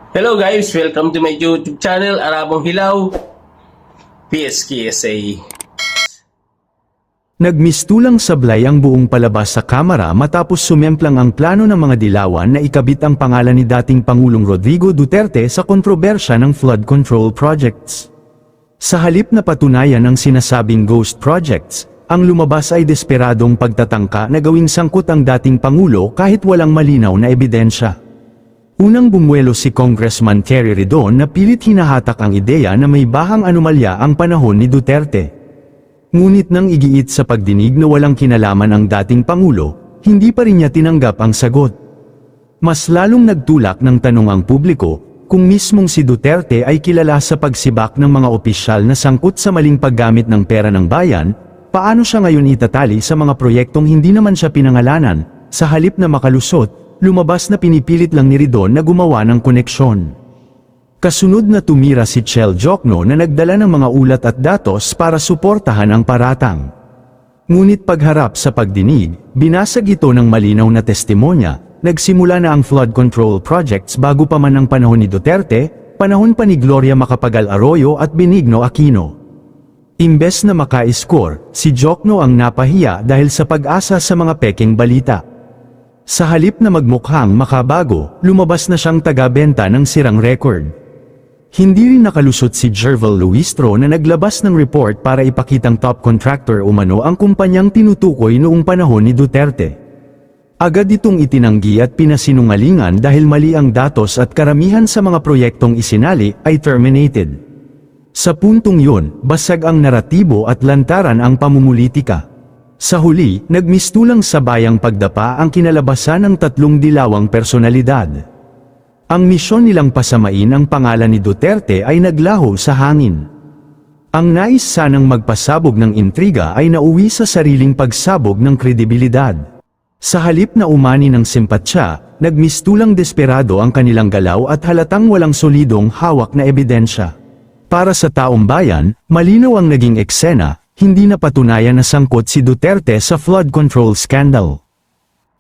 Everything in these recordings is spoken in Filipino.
Hello guys, welcome to my YouTube channel, Arabong Hilaw, PSKSA. Nagmistulang sablay ang buong palabas sa kamera matapos sumemplang ang plano ng mga dilawan na ikabit ang pangalan ni dating Pangulong Rodrigo Duterte sa kontrobersya ng flood control projects. Sa halip na patunayan ang sinasabing ghost projects, ang lumabas ay desperadong pagtatangka na gawing sangkot ang dating Pangulo kahit walang malinaw na ebidensya. Unang bumuelo si Congressman Terry Ridon na pilit hinahatak ang ideya na may bahang anomalya ang panahon ni Duterte. Ngunit nang igiit sa pagdinig na walang kinalaman ang dating Pangulo, hindi pa rin niya tinanggap ang sagot. Mas lalong nagtulak ng tanong ang publiko, kung mismong si Duterte ay kilala sa pagsibak ng mga opisyal na sangkot sa maling paggamit ng pera ng bayan, paano siya ngayon itatali sa mga proyektong hindi naman siya pinangalanan, sa halip na makalusot, lumabas na pinipilit lang ni Ridon na gumawa ng koneksyon. Kasunod na tumira si Chel Jokno na nagdala ng mga ulat at datos para suportahan ang paratang. Ngunit pagharap sa pagdinig, binasag ito ng malinaw na testimonya, nagsimula na ang flood control projects bago pa man ang panahon ni Duterte, panahon pa ni Gloria Macapagal Arroyo at Benigno Aquino. Imbes na maka-score, si Jokno ang napahiya dahil sa pag-asa sa mga pekeng balita. Sa halip na magmukhang makabago, lumabas na siyang taga-benta ng sirang record. Hindi rin nakalusot si Jervel Luistro na naglabas ng report para ipakitang top contractor umano ang kumpanyang tinutukoy noong panahon ni Duterte. Agad itong itinanggi at pinasinungalingan dahil mali ang datos at karamihan sa mga proyektong isinali ay terminated. Sa puntong yun, basag ang naratibo at lantaran ang pamumulitika. Sa huli, nagmistulang sabayang pagdapa ang kinalabasan ng tatlong dilawang personalidad. Ang misyon nilang pasamain ang pangalan ni Duterte ay naglaho sa hangin. Ang nais sanang magpasabog ng intriga ay nauwi sa sariling pagsabog ng kredibilidad. Sa halip na umani ng simpatsya, nagmistulang desperado ang kanilang galaw at halatang walang solidong hawak na ebidensya. Para sa taong bayan, malinaw ang naging eksena, hindi napatunayan na sangkot si Duterte sa flood control scandal.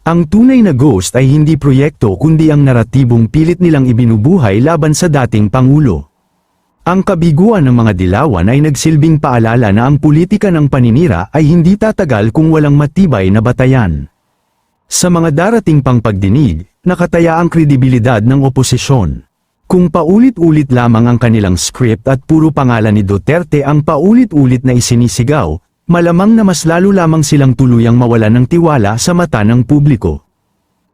Ang tunay na ghost ay hindi proyekto kundi ang naratibong pilit nilang ibinubuhay laban sa dating Pangulo. Ang kabiguan ng mga dilawan ay nagsilbing paalala na ang politika ng paninira ay hindi tatagal kung walang matibay na batayan. Sa mga darating pang pagdinig, nakataya ang kredibilidad ng oposisyon. Kung paulit-ulit lamang ang kanilang script at puro pangalan ni Duterte ang paulit-ulit na isinisigaw, malamang na mas lalo lamang silang tuluyang mawalan ng tiwala sa mata ng publiko.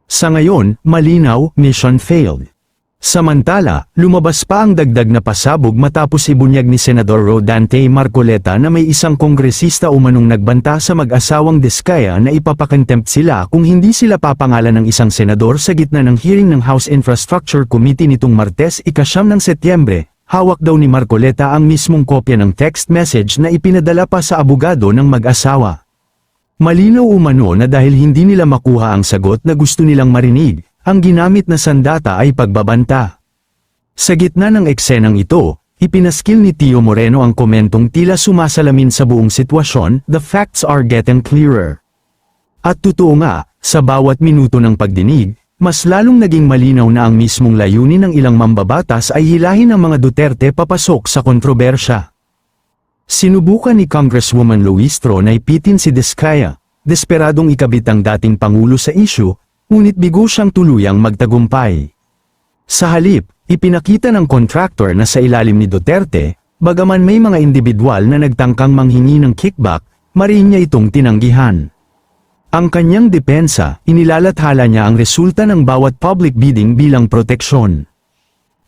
Sa ngayon, malinaw, mission failed. Samantala, lumabas pa ang dagdag na pasabog matapos ibunyag ni Senador Rodante Marcoleta na may isang kongresista umanong nagbanta sa mag-asawang Diskaya na ipapakontempt sila kung hindi sila papangalan ng isang senador sa gitna ng hearing ng House Infrastructure Committee nitong Martes, 9 ng Setyembre. Hawak daw ni Marcoleta ang mismong kopya ng text message na ipinadala pa sa abogado ng mag-asawa. Malinaw umano na dahil hindi nila makuha ang sagot na gusto nilang marinig, ang ginamit na sandata ay pagbabanta. Sa gitna ng eksenang ito, ipinaskil ni Tio Moreno ang komentong tila sumasalamin sa buong sitwasyon, "The facts are getting clearer." At totoo nga, sa bawat minuto ng pagdinig, mas lalong naging malinaw na ang mismong layunin ng ilang mambabatas ay hilahin ang mga Duterte papasok sa kontrobersya. Sinubukan ni Congresswoman Luistro na ipitin si Diskaya, desperadong ikabit ang dating Pangulo sa issue, ngunit bigo siyang tuluyang magtagumpay. Sa halip, ipinakita ng contractor na sa ilalim ni Duterte, bagaman may mga individual na nagtangkang manghingi ng kickback, mariin niya itong tinanggihan. Ang kanyang depensa, inilalathala niya ang resulta ng bawat public bidding bilang proteksyon.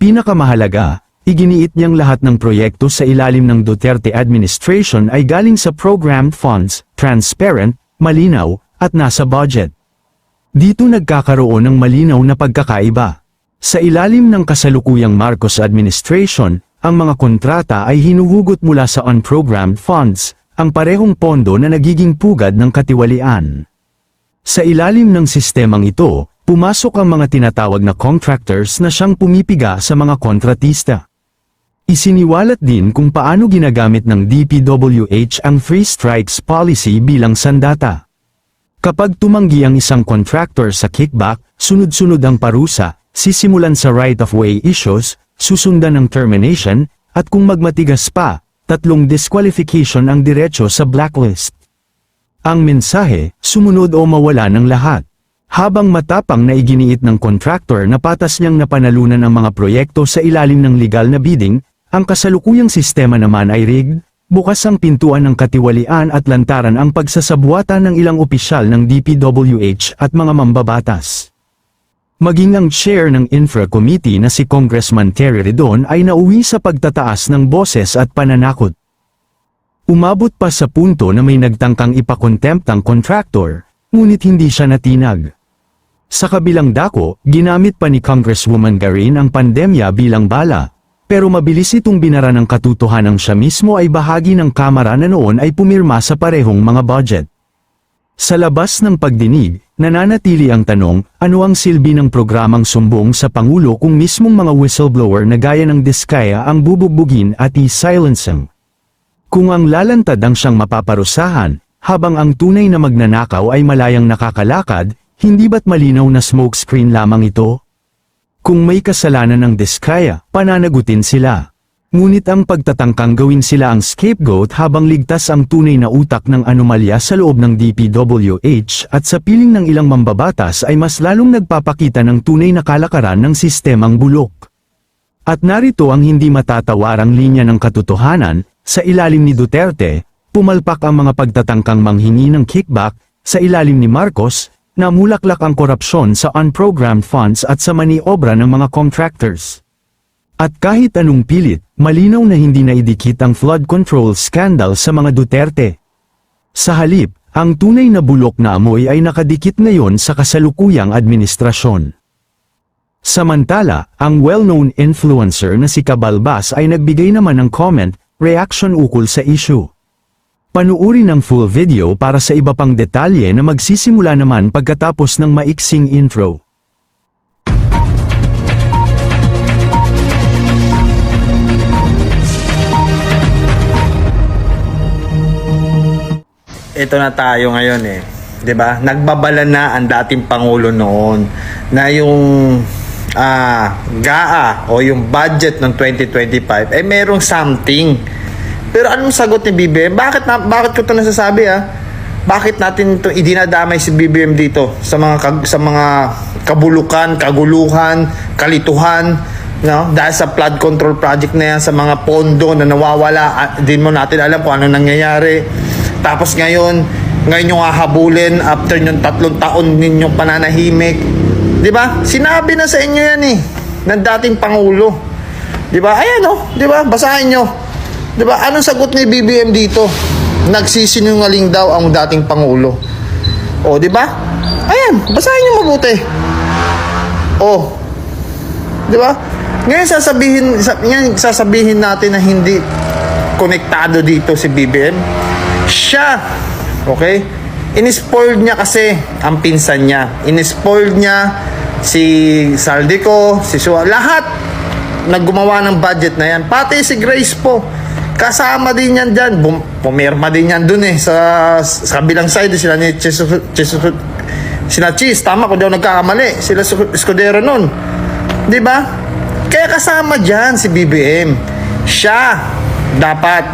Pinakamahalaga, iginiit niyang lahat ng proyekto sa ilalim ng Duterte administration ay galing sa programmed funds, transparent, malinaw, at nasa budget. Dito nagkakaroon ng malinaw na pagkakaiba. Sa ilalim ng kasalukuyang Marcos administration, ang mga kontrata ay hinuhugot mula sa unprogrammed funds, ang parehong pondo na nagiging pugad ng katiwalian. Sa ilalim ng sistemang ito, pumasok ang mga tinatawag na contractors na siyang pumipiga sa mga kontratista. Isiniwalat din kung paano ginagamit ng DPWH ang free strikes policy bilang sandata. Kapag tumanggi ang isang contractor sa kickback, sunod-sunod ang parusa, sisimulan sa right-of-way issues, susundan ng termination, at kung magmatigas pa, 3 disqualification ang diretso sa blacklist. Ang mensahe, sumunod o mawala ng lahat. Habang matapang na iginiit ng contractor na patas niyang napanalunan ang mga proyekto sa ilalim ng legal na bidding, ang kasalukuyang sistema naman ay rigged, bukas ang pintuan ng katiwalian at lantaran ang pagsasabuatan ng ilang opisyal ng DPWH at mga mambabatas. Maging ang chair ng Infra Committee na si Congressman Terry Redon ay nauwi sa pagtataas ng boses at pananakot. Umabot pa sa punto na may nagtangkang ipakontempt ang contractor, ngunit hindi siya natinag. Sa kabilang dako, ginamit pa ni Congresswoman Garin ang pandemya bilang bala, pero mabilis itong binara ng katotohanang siya mismo ay bahagi ng Kamara na noon ay pumirma sa parehong mga budget. Sa labas ng pagdinig, nananatili ang tanong, ano ang silbi ng programang sumbong sa Pangulo kung mismong mga whistleblower na gaya ng Diskaya ang bubugbugin at i-silencing? Kung ang lalantad ang siyang mapaparusahan, habang ang tunay na magnanakaw ay malayang nakakalakad, hindi ba't malinaw na smokescreen lamang ito? Kung may kasalanan ng Diskaya, pananagutin sila. Ngunit ang pagtatangkang gawin sila ang scapegoat habang ligtas ang tunay na utak ng anomalya sa loob ng DPWH at sa piling ng ilang mambabatas ay mas lalong nagpapakita ng tunay na kalakaran ng sistemang bulok. At narito ang hindi matatawarang linya ng katotohanan, sa ilalim ni Duterte, pumalpak ang mga pagtatangkang manghingi ng kickback, sa ilalim ni Marcos, namulaklak ang korupsyon sa unprogrammed funds at sa maniobra ng mga contractors. At kahit anong pilit, malinaw na hindi naidikit ang flood control scandal sa mga Duterte. Sa halip, ang tunay na bulok na amoy ay nakadikit ngayon sa kasalukuyang administrasyon. Samantala, ang well-known influencer na si Cabalbas ay nagbigay naman ng comment, reaction ukol sa issue. Panuuri ng full video para sa iba pang detalye na magsisimula naman pagkatapos ng maiksing intro. Ito na tayo ngayon 'di ba? Nagbabala na ang dating pangulo noon na yung GAA o yung budget ng 2025 ay merong something. Pero anong sagot ni BBM? Bakit ko 'to nasasabi Bakit natin ito idinadamay si BBM dito sa mga kabulukan, kaguluhan, kalituhan, no? Dahil sa flood control project na yan, sa mga pondo na nawawala, din mo natin alam kung ano nangyayari. Tapos ngayon yung hahabulin after yung 3 taon ninyong pananahimik. 'Di ba? Sinabi na sa inyo yan ng dating pangulo. 'Di ba? Ayan 'di ba? Basahin nyo. 'Di ba? Anong sagot ni BBM dito? Nagsisinungaling daw ang dating pangulo. 'Di ba? Ayan, basahin nyo mabuti. 'Di ba? Ngayon sasabihin natin na hindi konektado dito si BBM. Siya, okay? Inispoiled niya kasi ang pinsan niya. Inispoiled niya si Saldico, si Suwa, lahat naggumawa ng budget na yan. Pati si Grace po. Kasama din yan dyan. Pumirma din yan dun sa kabilang side. Sila ni sila Cheese. Tama ko daw nagkakamali. Sila Escudero nun. Diba? Kaya kasama dyan si BBM. Siya dapat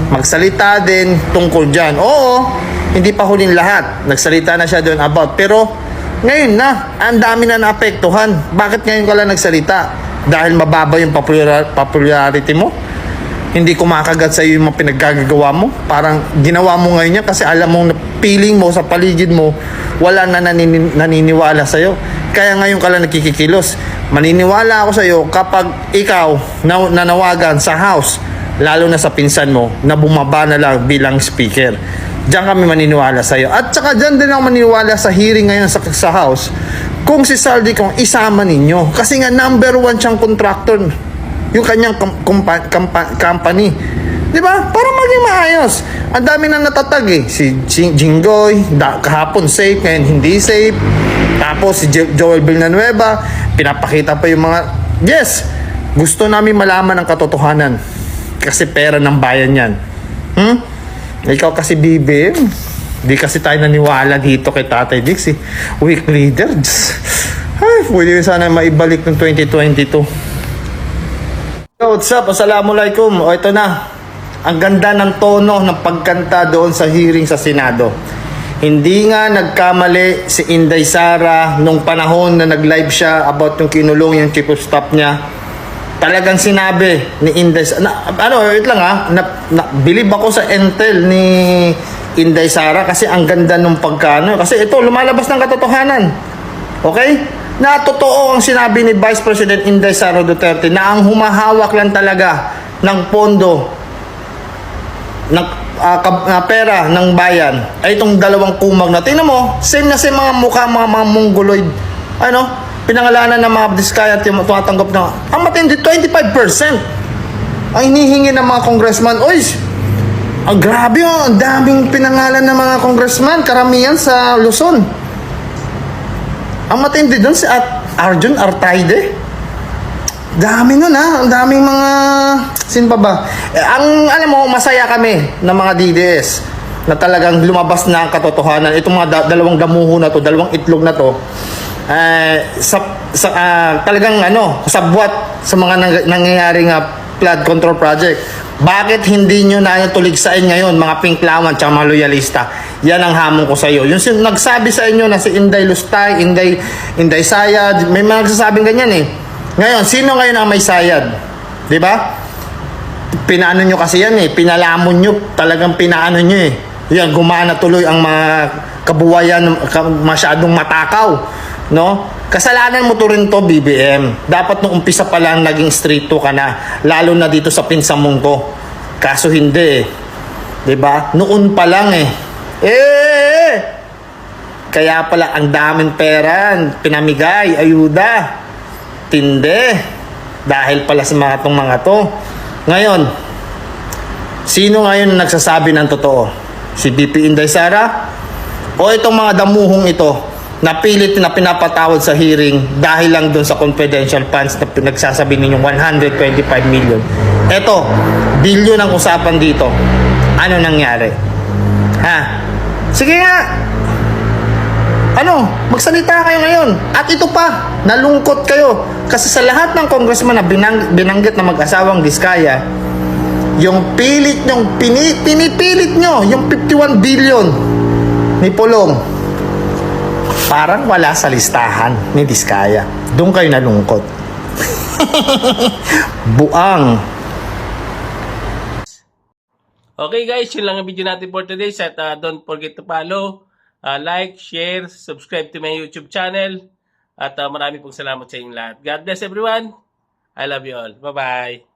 magsalita din tungkol dyan. Oo, hindi pa huling lahat. Nagsalita na siya doon about. Pero ngayon na, ang dami na naapektuhan. Bakit ngayon ka lang nagsalita? Dahil mababa yung popularity mo? Hindi kumakagat sa iyo yung mga pinaggagawa mo? Parang ginawa mo ngayon yan kasi alam mo, feeling mo sa paligid mo, wala na naniniwala sa iyo. Kaya ngayon ka lang nakikikilos. Maniniwala ako sa iyo kapag ikaw nanawagan sa house, lalo na sa pinsan mo, na bumaba na lang bilang speaker. Diyan kami maniniwala sa iyo. At saka diyan din ako maniniwala sa hearing ngayon sa house, kung si Saldi kung isama ninyo. Kasi nga number 1 siyang contractor, yung kanyang company. Di ba? Para maging maayos. Ang dami na natatag Si Jinggoy, kahapon safe, ngayon hindi safe. Tapos si Joel Villanueva, pinapakita pa yung mga, yes, gusto namin malaman ang katotohanan. Kasi pera ng bayan yan. Ikaw kasi BBM, di kasi tayo naniwala dito kay Tatay Dix. Weak leader. Ay, Pwede sana maibalik ng 2022. Yo, what's up? Assalamualaikum. O, ito na. Ang ganda ng tono ng pagkanta doon sa hearing sa Senado. Hindi nga nagkamali si Inday Sara nung panahon na nag-live siya about yung kinulong yung chief of staff niya. Talagang sinabi ni Inday Sara, wait lang bilib ako sa intel ni Inday Sara kasi ang ganda nung pagkano. Kasi ito, lumalabas ng katotohanan. Okay? Na totoo ang sinabi ni Vice President Inday Sara Duterte na ang humahawak lang talaga ng pondo ng pera ng bayan ay itong dalawang kumag na. Tingnan mo, same na same mga mukha, mga mongoloid. Pinangalanan ng mga Diskaya at tumatanggap na. Ang matindi, 25%. Ang hinihingi ng mga congressman. Oy, grabe ang daming pinangalan ng mga congressman, karamihan sa Luzon. Ang matindi doon si Arjun Artaide. Dami nun ang daming mga sin pa ba? Alam mo, masaya kami ng mga DDS na talagang lumabas na ang katotohanan. Itong mga dalawang damuho na to, dalawang itlog na to, talagang kasabwat sa mga nangyayaring flood control project. Bakit hindi nyo na tuligsain ngayon mga pinklawan at mga loyalista? Yan ang hamon ko sa iyo. Yung nagsabi sa inyo na si Inday Lustay, Inday Sayad, may mga nagsasabing ganyan eh. Ngayon, sino ngayon ang may sayad? 'Di ba? Pinaano nyo kasi yan eh. Pinalamon nyo. Talagang pinaano nyo eh. Yan, gumana tuloy ang mga kabuwayan masyadong matakaw. No? Kasalanan mo to rin to, BBM. Dapat nung umpisa pa lang naging stricto ka na. Lalo na dito sa pinsamong to. Kaso hindi eh. 'Di ba? Noon pa lang eh. Kaya pala ang daming pera, pinamigay, ayuda. Tinde. Dahil pala sa mga to. Ngayon, sino ngayon nagsasabi ng totoo? Si BP Inday Sara? O itong mga damuhong ito na pilit na pinapatawad sa hearing dahil lang doon sa confidential funds na pinagsasabi ninyong 125 million? Eto, bilyon ang usapan dito. Ano nangyari? Sige nga! Magsalita kayo ngayon. At ito pa, nalungkot kayo. Kasi sa lahat ng congressman na binanggit na mag-asawang Diskaya, yung pinipilit nyo, yung 51 billion ni Pulong, parang wala sa listahan ni Diskaya. Doon kayo nalungkot. Buang. Okay guys, yun lang ang video natin for today. At don't forget to follow, like, share, subscribe to my YouTube channel. At marami pong salamat sa inyong lahat. God bless everyone. I love you all. Bye-bye.